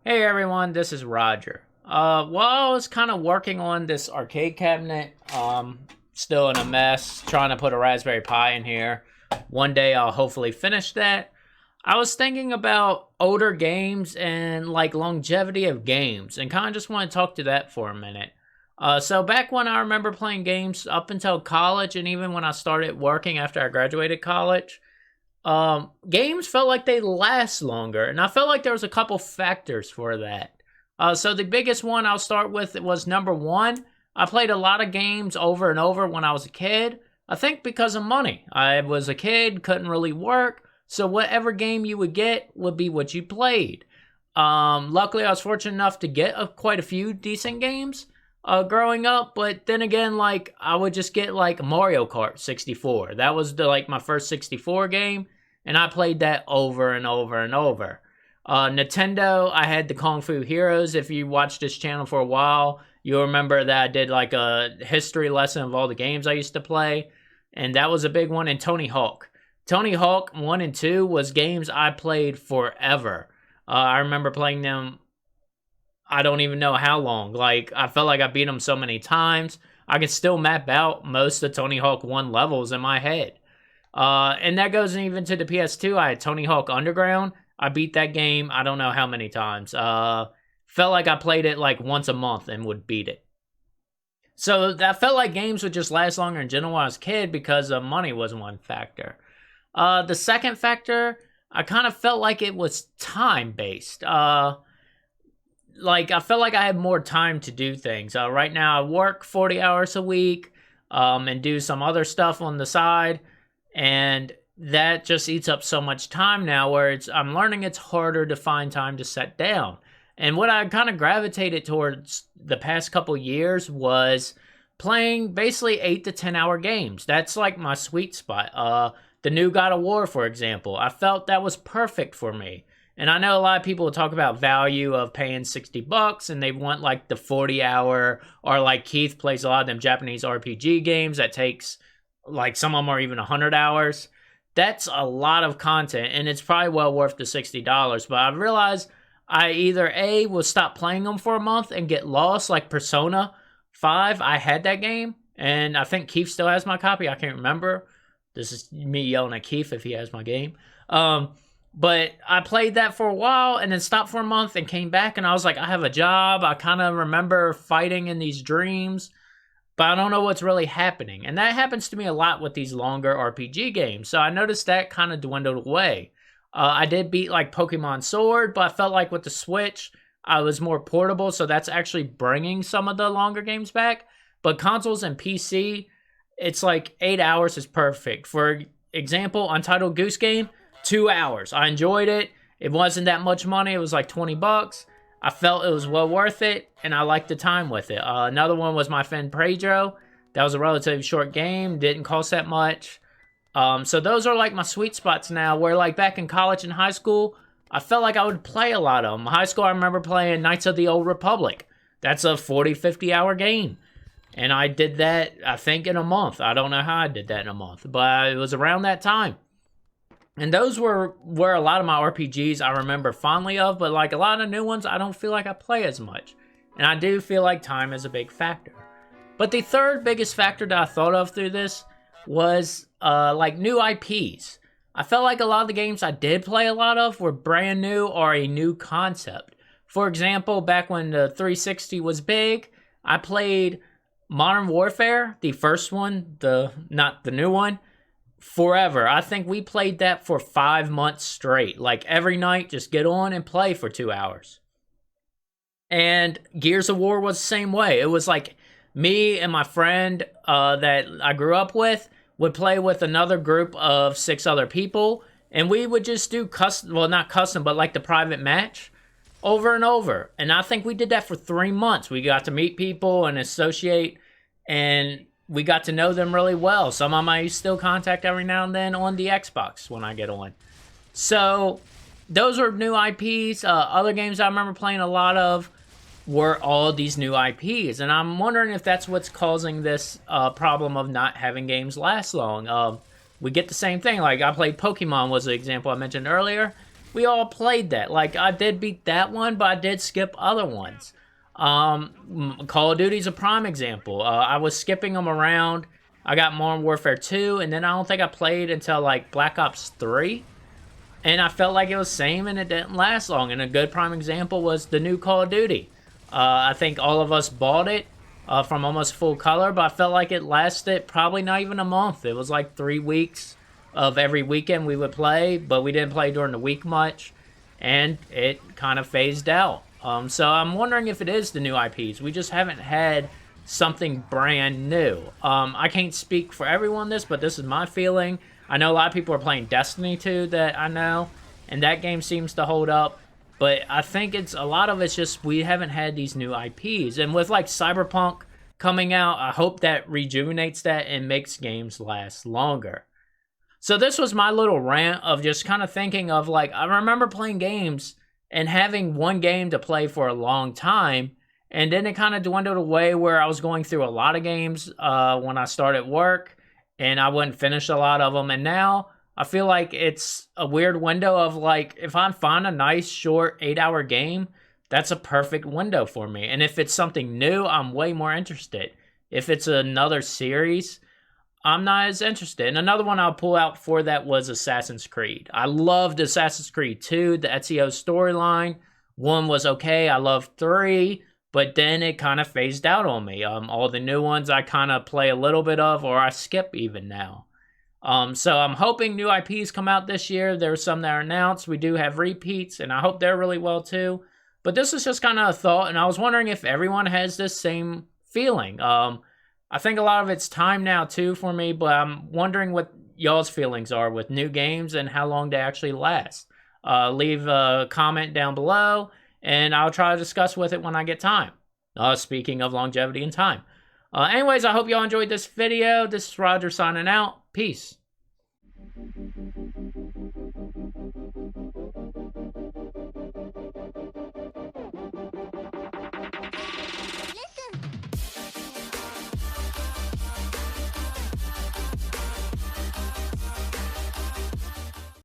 Hey everyone, this is Roger. I was kind of working on this arcade cabinet. Still in a mess, trying to put a Raspberry Pi in here. One day I'll hopefully finish that. I was thinking about older games and like longevity of games, and kind of just want to talk to that for a minute. So back when I remember playing games up until college, and even when I started working after I graduated college, games felt like they last longer, and I felt like there was a couple factors for that. So the biggest one I'll start with was number one. I played a lot of games over and over when I was a kid. I think because of money. I was a kid, couldn't really work, so whatever game you would get would be what you played. Luckily, I was fortunate enough to get quite a few decent games growing up, but then again, like I would just get like Mario Kart 64. That was my first 64 game, and I played that over and over and over. Nintendo, I had the Kung Fu Heroes. If you watched this channel for a while, you'll remember that I did like a history lesson of all the games I used to play, and that was a big one. And Tony Hawk. Tony Hawk 1 and 2 was games I played forever. I remember playing them, I don't even know how long. Like, I felt like I beat them so many times. I can still map out most of Tony Hawk 1 levels in my head. And that goes even to the PS2. I had Tony Hawk Underground. I beat that game I don't know how many times. Felt like I played it like once a month and would beat it. So that felt like games would just last longer in general when I was a kid because money was one factor. The second factor, I kind of felt like it was time-based. Like, I felt like I had more time to do things. Right now, I work 40 hours a week and do some other stuff on the side, and that just eats up so much time now where I'm learning it's harder to find time to set down. And what I kind of gravitated towards the past couple years was playing basically 8 to 10 hour games. That's like my sweet spot. The new God of War, for example, I felt that was perfect for me. And I know a lot of people talk about value of paying $60 and they want like the 40 hour, or like Keith plays a lot of them Japanese RPG games that takes like some of them are even 100 hours. That's a lot of content, and it's probably well worth the $60. But I realized I either A, will stop playing them for a month and get lost, like Persona 5. I had that game, and I think Keith still has my copy. I can't remember. This is me yelling at Keith if he has my game. But I played that for a while and then stopped for a month and came back, and I was like, I have a job. I kind of remember fighting in these dreams, but I don't know what's really happening. And that happens to me a lot with these longer RPG games. So I noticed that kind of dwindled away. I did beat like Pokemon Sword, but I felt like with the Switch, I was more portable. So that's actually bringing some of the longer games back. But consoles and PC, it's like 8 hours is perfect. For example, Untitled Goose Game, 2 hours. I enjoyed it. It wasn't that much money. It was like $20. I felt it was well worth it, and I liked the time with it. Another one was my friend Pedro. That was a relatively short game. Didn't cost that much. So those are like my sweet spots now, where like back in college and high school, I felt like I would play a lot of them. High school, I remember playing Knights of the Old Republic. That's a 40, 50 hour game. And I did that, I think, in a month. I don't know how I did that in a month, but it was around that time. And those were where a lot of my RPGs I remember fondly of, but like a lot of new ones, I don't feel like I play as much. And I do feel like time is a big factor. But the third biggest factor that I thought of through this was like new IPs. I felt like a lot of the games I did play a lot of were brand new or a new concept. For example, back when the 360 was big, I played Modern Warfare, the first one, not the new one, forever. I think we played that for 5 months straight. Like every night, just get on and play for 2 hours. And Gears of War was the same way. It was like me and my friend that I grew up with would play with another group of 6 other people, and we would just do custom, well, not custom, but like the private match over and over. And I think we did that for 3 months. We got to meet people and associate, and we got to know them really well. Some of them I still contact every now and then on the Xbox when I get on. So those are new IPs. Other games I remember playing a lot of were all these new IPs. And I'm wondering if that's what's causing this problem of not having games last long. We get the same thing. Like I played Pokemon was the example I mentioned earlier. we all played that. Like, I did beat that one, but I did skip other ones. Call of Duty's a prime example. I was skipping them around. I got Modern Warfare 2, and then I don't think I played until, like, Black Ops 3. And I felt like it was same, and it didn't last long. And a good prime example was the new Call of Duty. I think all of us bought it from almost full color, but I felt like it lasted probably not even a month. It was like 3 weeks of every weekend we would play, but we didn't play during the week much, and it kind of phased out. So I'm wondering if it is the new IPs. We just haven't had something brand new. I can't speak for everyone this, but this is my feeling. I know a lot of people are playing Destiny 2 that I know, and that game seems to hold up. But I think a lot of it's just we haven't had these new IPs. And with like Cyberpunk coming out, I hope that rejuvenates that and makes games last longer. So this was my little rant of just kind of thinking of like, I remember playing games and having one game to play for a long time. And then it kind of dwindled away where I was going through a lot of games when I started work. And I wouldn't finish a lot of them. And now I feel like it's a weird window of like, if I find a nice short 8-hour game, that's a perfect window for me. And if it's something new, I'm way more interested. If it's another series, I'm not as interested. And another one I'll pull out for that was Assassin's Creed. I loved Assassin's Creed 2, the Ezio storyline. 1 was okay. I loved 3, but then it kind of phased out on me. All the new ones I kind of play a little bit of, or I skip even now. So I'm hoping new IPs come out this year. There's some that are announced. We do have repeats, and I hope they're really well too. But this is just kind of a thought, and I was wondering if everyone has this same feeling. I think a lot of it's time now too for me, but I'm wondering what y'all's feelings are with new games and how long they actually last. Leave a comment down below, and I'll try to discuss with it when I get time. Speaking of longevity and time. Anyways, I hope y'all enjoyed this video. This is Roger signing out. Peace.